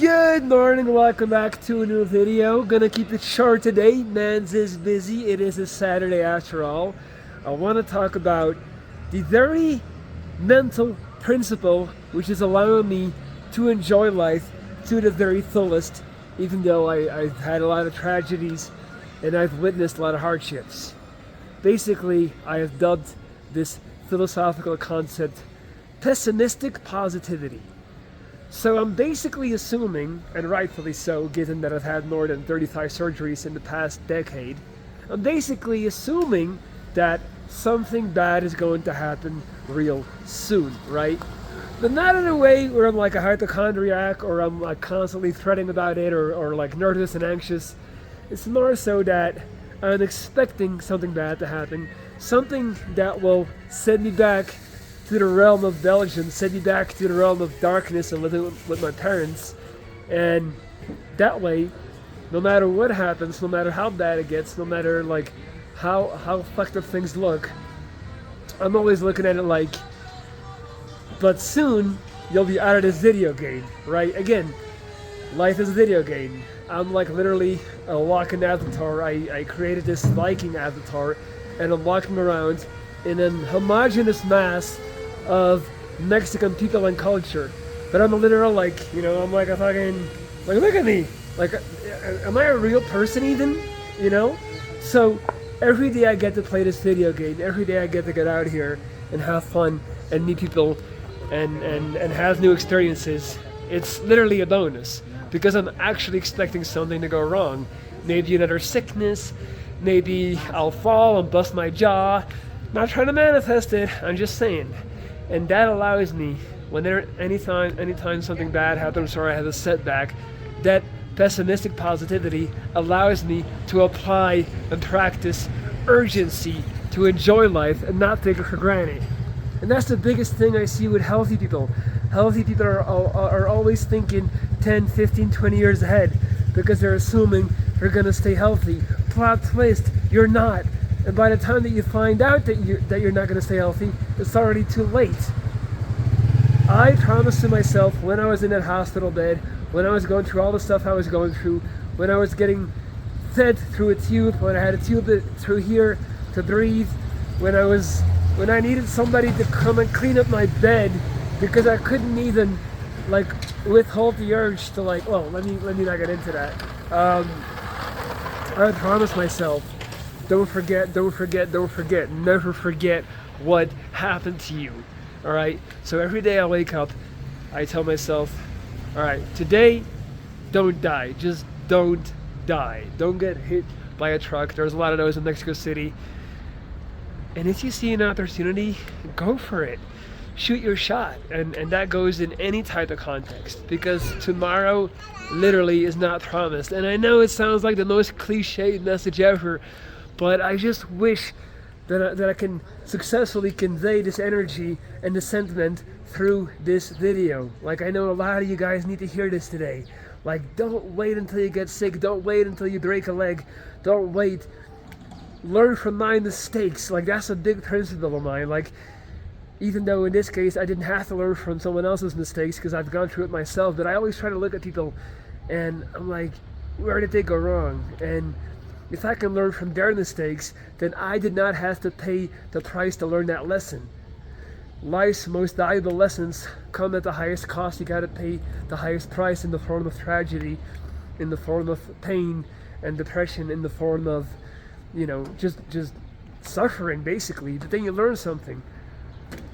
Good morning, welcome back to a new video. Gonna keep it short today. Mans is busy. It is a Saturday after all. I want to talk about the very mental principle which is allowing me to enjoy life to the very fullest, even though I've had a lot of tragedies and I've witnessed a lot of hardships. Basically, I have dubbed this philosophical concept pessimistic positivity. So I'm basically assuming, and rightfully so, given that I've had more than 35 surgeries in the past decade, I'm basically assuming that something bad is going to happen real soon, right? But not in a way where I'm like a hypochondriac or I'm like constantly fretting about it or like nervous and anxious. It's more so that I'm expecting something bad to happen, something that will send me back to the realm of Belgium, send me back to the realm of darkness and living with my parents. And that way, no matter what happens, no matter how bad it gets, no matter like how fucked up things look, I'm always looking at it like, but soon you'll be out of this video game, right? Again, life is a video game. I'm like literally a walking avatar. I created this Viking avatar and I'm walking around in an homogeneous mass of Mexican people and culture. But I'm a literal like, I'm like a fucking, like look at me. Like, am I a real person even? So every day I get to play this video game. Every day I get to get out here and have fun and meet people and have new experiences. It's literally a bonus because I'm actually expecting something to go wrong. Maybe another sickness, maybe I'll fall and bust my jaw. Not trying to manifest it, I'm just saying. And that allows me, anytime something bad happens or I have a setback, that pessimistic positivity allows me to apply and practice urgency to enjoy life and not take it for granted. And that's the biggest thing I see with healthy people. Healthy people are always thinking 10, 15, 20 years ahead because they're assuming they're going to stay healthy. Plot twist, you're not. And by the time that you find out that you're not going to stay healthy, it's already too late. I promised to myself when I was in that hospital bed, when I was going through all the stuff I was going through, when I was getting fed through a tube, when I had a tube through here to breathe, when I needed somebody to come and clean up my bed because I couldn't even like withhold the urge to like, well, let me not get into that. I promised myself, don't forget, never forget what happened to you, all right? So every day I wake up, I tell myself, all right, today, don't die, just don't die. Don't get hit by a truck. There's a lot of those in Mexico City. And if you see an opportunity, go for it. Shoot your shot. And that goes in any type of context because tomorrow literally is not promised. And I know it sounds like the most cliched message ever, but I just wish that I can successfully convey this energy and the sentiment through this video. Like I know a lot of you guys need to hear this today. Like don't wait until you get sick. Don't wait until you break a leg. Don't wait. Learn from my mistakes. Like that's a big principle of mine. Like even though in this case I didn't have to learn from someone else's mistakes because I've gone through it myself, but I always try to look at people and I'm like, where did they go wrong? And if I can learn from their mistakes, then I did not have to pay the price to learn that lesson. Life's most valuable lessons come at the highest cost. You gotta pay the highest price in the form of tragedy, in the form of pain and depression, in the form of, just suffering basically. But then you learn something,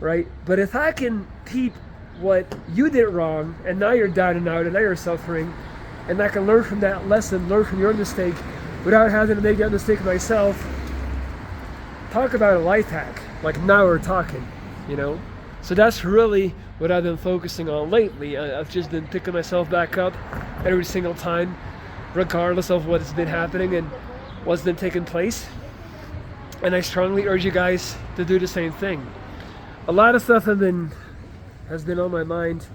right? But if I can peep what you did wrong and now you're down and out and now you're suffering, and I can learn from that lesson, learn from your mistake, without having to make that mistake myself, talk about a life hack. Like now we're talking, So that's really what I've been focusing on lately. I've just been picking myself back up every single time, regardless of what's been happening and what's been taking place. And I strongly urge you guys to do the same thing. A lot of stuff has been on my mind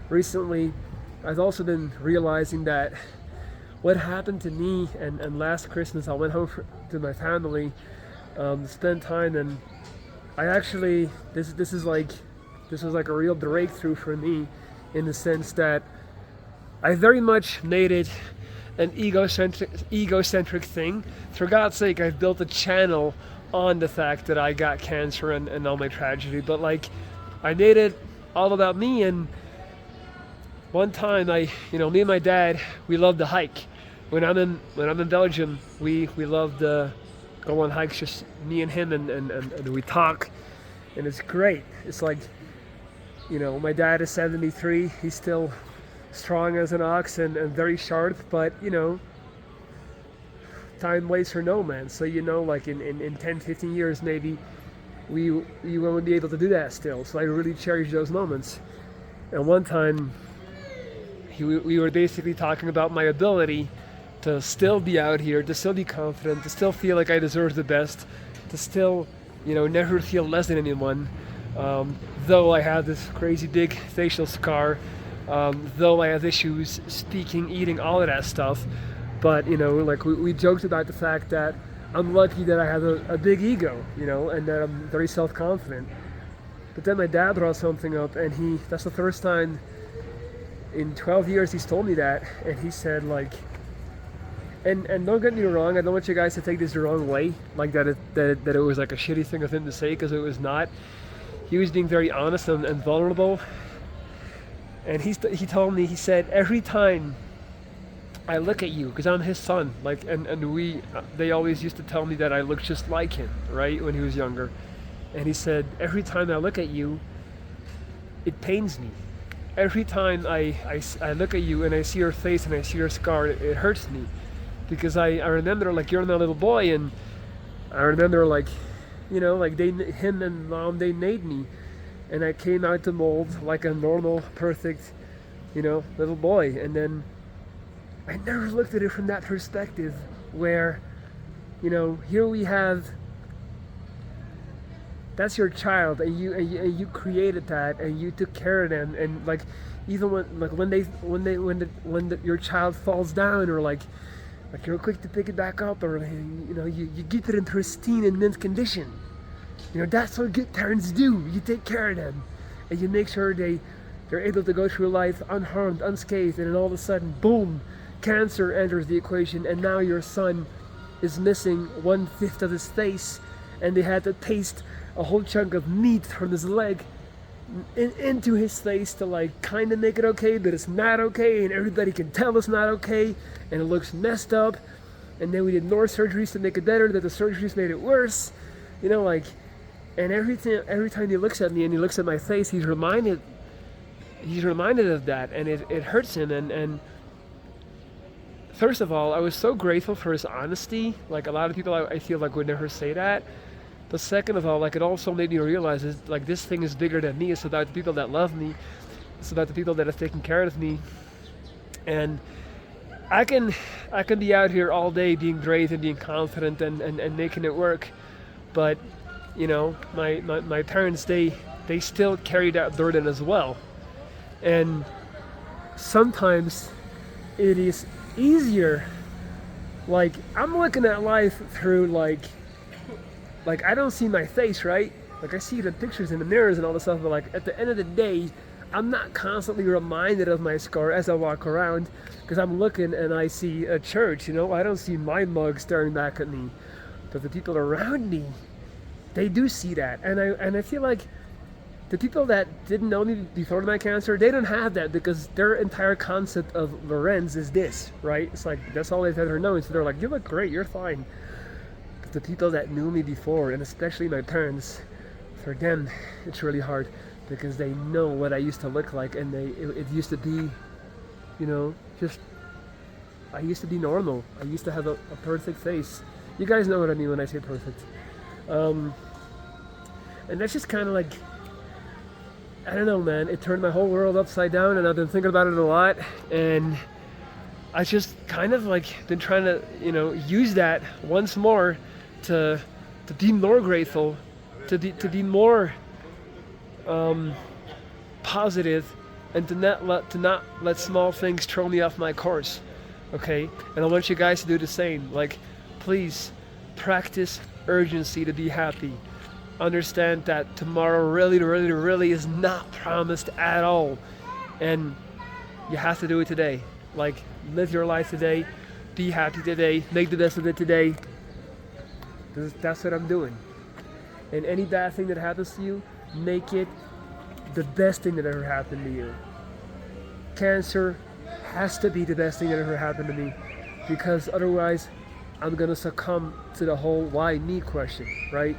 recently. I've also been realizing that what happened to me and last Christmas I went home to my family to spend time, and I actually this was like a real breakthrough for me in the sense that I very much made it an egocentric thing. For God's sake, I've built a channel on the fact that I got cancer and all my tragedy, but like I made it all about me. And one time me and my dad, we love to hike. When I'm in Belgium, we love to go on hikes, just me and him, and we talk, and it's great. It's like, my dad is 73, he's still strong as an ox and very sharp, but time waits for no man. So like in 10, 15 years maybe we won't be able to do that still. So I really cherish those moments. And one time we were basically talking about my ability to still be out here, to still be confident, to still feel like I deserve the best, to still never feel less than anyone, though I have this crazy big facial scar, though I have issues speaking, eating, all of that stuff. But like we joked about the fact that I'm lucky that I have a big ego, and that I'm very self-confident. But then my dad brought something up, and that's the first time in 12 years he's told me that, and he said like, and don't get me wrong, I don't want you guys to take this the wrong way, like that it was like a shitty thing of him to say, because it was not. He was being very honest and vulnerable. And he told me, he said, every time I look at you, because I'm his son, like, they always used to tell me that I looked just like him, right, when he was younger. And he said, every time I look at you, it pains me. Every time I look at you and I see your face and I see your scar, it hurts me. Because I remember, like, you're my little boy, and I remember, like, like him and mom, they made me. And I came out the mold like a normal, perfect, little boy. And then I never looked at it from that perspective where, here we have, that's your child, and you created that, and you took care of them, and like, even when your child falls down, or like you're quick to pick it back up, or you keep it in pristine and mint condition. That's what good parents do. You take care of them, and you make sure they're able to go through life unharmed, unscathed, and then all of a sudden, boom, cancer enters the equation, and now your son is missing 1/5 of his face, and they had to paste a whole chunk of meat from his leg into his face to like kind of make it okay, but it's not okay, and everybody can tell it's not okay, and it looks messed up. And then we did more surgeries to make it better, that the surgeries made it worse. And every time he looks at me and he looks at my face, he's reminded of that, and it hurts him. And first of all, I was so grateful for his honesty. Like, a lot of people I feel like would never say that. But second of all, like, it also made me realize like this thing is bigger than me. It's about the people that love me. It's about the people that have taken care of me. And I can be out here all day being great and being confident and making it work, but my parents, they still carry that burden as well. And sometimes it is easier, like, I'm looking at life through like I don't see my face, right? Like, I see the pictures in the mirrors and all this stuff, but like at the end of the day, I'm not constantly reminded of my scar as I walk around, because I'm looking and I see a church, I don't see my mug staring back at me. But the people around me, they do see that. And I feel like the people that didn't know me before my cancer, they don't have that, because their entire concept of Lorenz is this, right? It's like, that's all they've ever known. So they're like, you look great, you're fine. But the people that knew me before, and especially my parents, for them, it's really hard, because they know what I used to look like, and it used to be, I used to be normal. I used to have a perfect face. You guys know what I mean when I say perfect. And that's just kind of like, I don't know, man. It turned my whole world upside down, and I've been thinking about it a lot. And I just kind of like been trying to, use that once more to be more grateful, to be more positive, and to not let small things throw me off my course. Okay? And I want you guys to do the same. Like, please practice urgency to be happy. Understand that tomorrow really is not promised at all, and you have to do it today. Like, live your life today, be happy today, make the best of it today. That's what I'm doing. And any bad thing that happens to you, make it the best thing that ever happened to you. Cancer has to be the best thing that ever happened to me, because otherwise I'm gonna succumb to the whole why me question, right?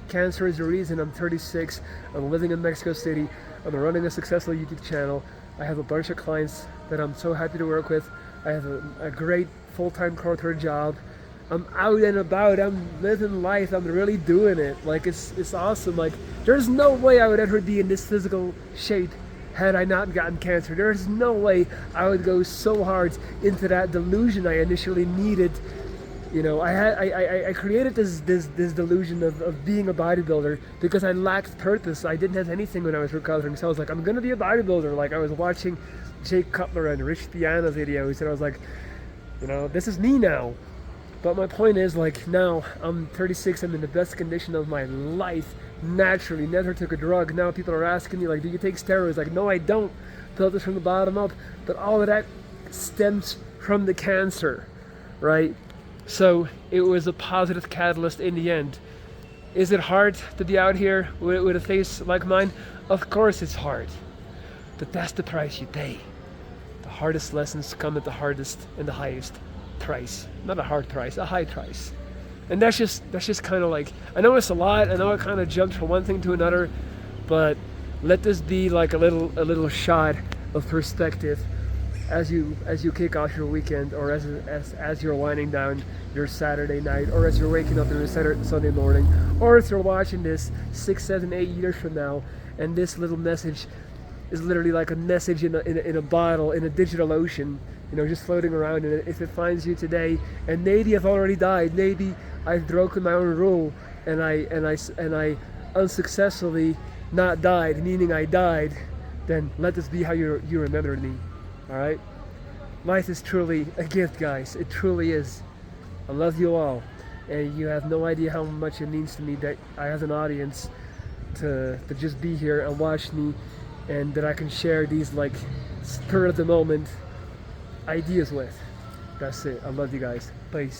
Cancer is the reason I'm 36, I'm living in Mexico City, I'm running a successful YouTube channel, I have a bunch of clients that I'm so happy to work with, I have a great full-time corporate job, I'm out and about, I'm living life, I'm really doing it. Like, it's awesome. Like, there's no way I would ever be in this physical shape had I not gotten cancer. There's no way I would go so hard into that delusion I initially needed. You know, I created this delusion of being a bodybuilder because I lacked purpose. I didn't have anything when I was recovering, so I was like, I'm gonna be a bodybuilder. Like, I was watching Jake Cutler and Rich Piana videos, and I was like, you know, this is me now. But my point is, like, now I'm 36, I'm in the best condition of my life, naturally, never took a drug. Now people are asking me, like, do you take steroids? Like, no, I don't. Built this from the bottom up. But all of that stems from the cancer, right? So it was a positive catalyst in the end. Is it hard to be out here with a face like mine? Of course it's hard. But that's the price you pay. The hardest lessons come at the hardest and the highest price. Not a hard price, a high price. And that's just kind of like, I know it's a lot, I know it kind of jumped from one thing to another, but let this be like a little shot of perspective as you kick off your weekend, or as you're winding down your Saturday night, or as you're waking up on your Sunday morning, or if you're watching this 6, 7, 8 years from now, and this little message is literally like a message in a bottle, in a digital ocean, you know, just floating around. And if it finds you today, and maybe I've already died, maybe I've broken my own rule, and I unsuccessfully not died, meaning I died, then let this be how you remember me. All right? Life is truly a gift, guys. It truly is. I love you all, and you have no idea how much it means to me that I have an audience to just be here and watch me, and that I can share these, like, spur of the moment ideas with. That's it. I love you guys. Peace.